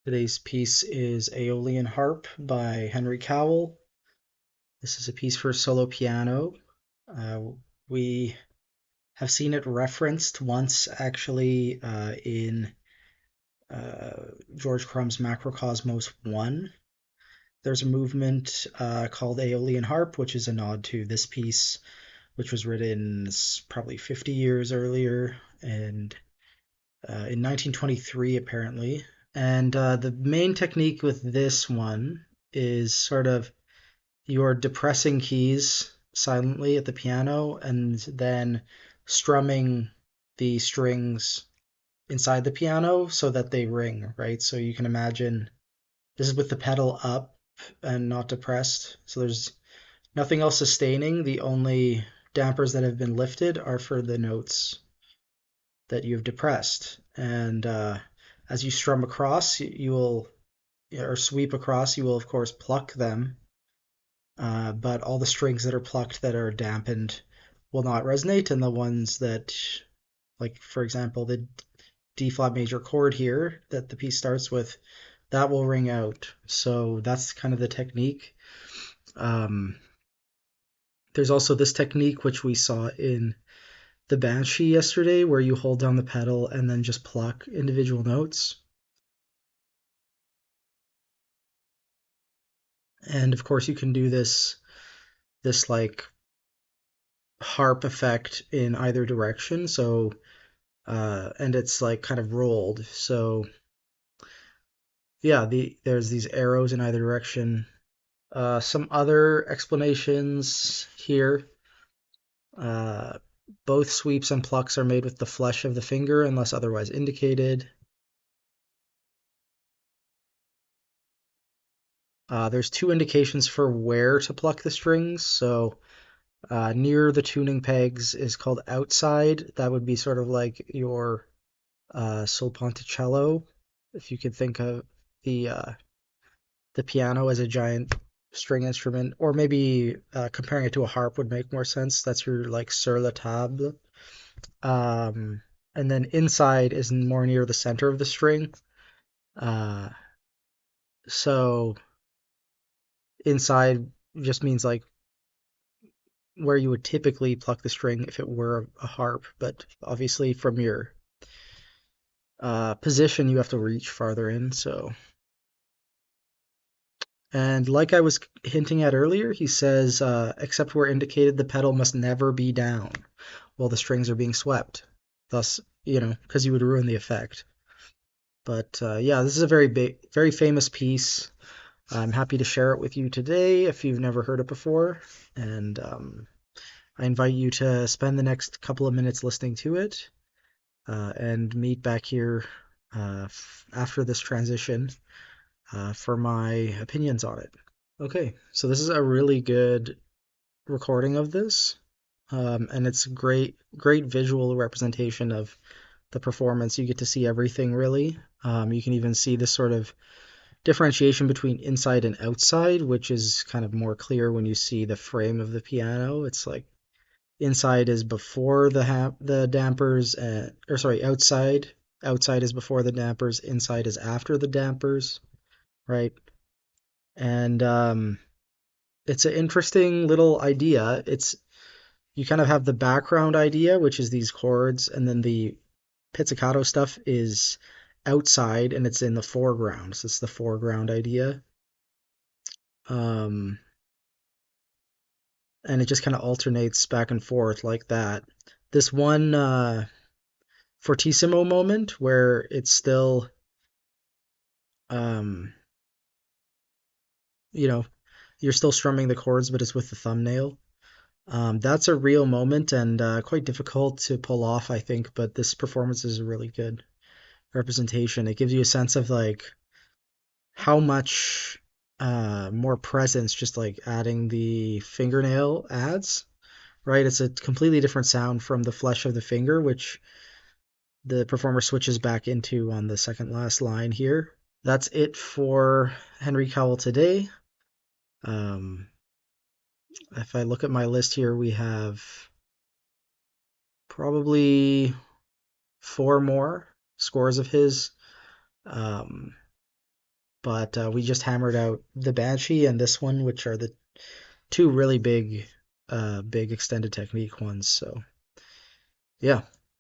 Today's piece is Aeolian Harp by Henry Cowell. This is a piece for solo piano. We have seen it referenced once actually in George Crumb's Macrocosmos 1. There's a movement called Aeolian Harp, which is a nod to this piece, which was written probably 50 years earlier and in 1923 apparently. And the main technique with this one is sort of you're depressing keys silently at the piano and then strumming the strings inside the piano so that they ring, right? So you can imagine this is with the pedal up and not depressed. So there's nothing else sustaining. The only dampers that have been lifted are for the notes that you've depressed. And as you strum across, you will, or sweep across, you will of course pluck them. But all the strings that are plucked that are dampened will not resonate, and the ones that, like for example, the D flat major chord here that the piece starts with, that will ring out. So that's kind of the technique. Um, there's also this technique which we saw in the Banshee yesterday, where you hold down the pedal and then just pluck individual notes. And of course, you can do this like harp effect in either direction. So and it's like kind of rolled. So yeah, there's these arrows in either direction. Some other explanations here. Uh, both sweeps and plucks are made with the flesh of the finger unless otherwise indicated. There's two indications for where to pluck the strings. So near the tuning pegs is called outside. That would be sort of like your sul ponticello, if you could think of the uh, the piano as a giant string instrument, or maybe comparing it to a harp would make more sense. That's your like sur la table. And then inside is more near the center of the string. Uh, so inside just means like where you would typically pluck the string if it were a harp, but obviously from your position you have to reach farther in. So, and like I was hinting at earlier, he says, except where indicated, the pedal must never be down while the strings are being swept. Thus, because you would ruin the effect. But yeah, this is a very famous piece. I'm happy to share it with you today if you've never heard it before. And I invite you to spend the next couple of minutes listening to it and meet back here after this transition for my opinions on it. Okay, so this is a really good recording of this, and it's great visual representation of the performance. You get to see everything really. You can even see this sort of differentiation between inside and outside, which is kind of more clear when you see the frame of the piano. It's like inside is before the dampers, or sorry, outside is before the dampers, inside is after the dampers, right? And it's an interesting little idea. You kind of have the background idea, which is these chords, and then the pizzicato stuff is outside and it's in the foreground. So it's the foreground idea. Um, and it just kind of alternates back and forth like that. This one fortissimo moment where it's still, um, you know, you're still strumming the chords, but it's with the thumbnail. That's a real moment and quite difficult to pull off, I think, but this performance is a really good representation. It gives you a sense of like how much more presence just like adding the fingernail adds, right? It's a completely different sound from the flesh of the finger, which the performer switches back into on the second last line here. That's it for Henry Cowell today. Um, if I look at my list here, we have probably four more scores of his. Um, but we just hammered out the Banshee and this one, which are the two really big extended technique ones. So yeah,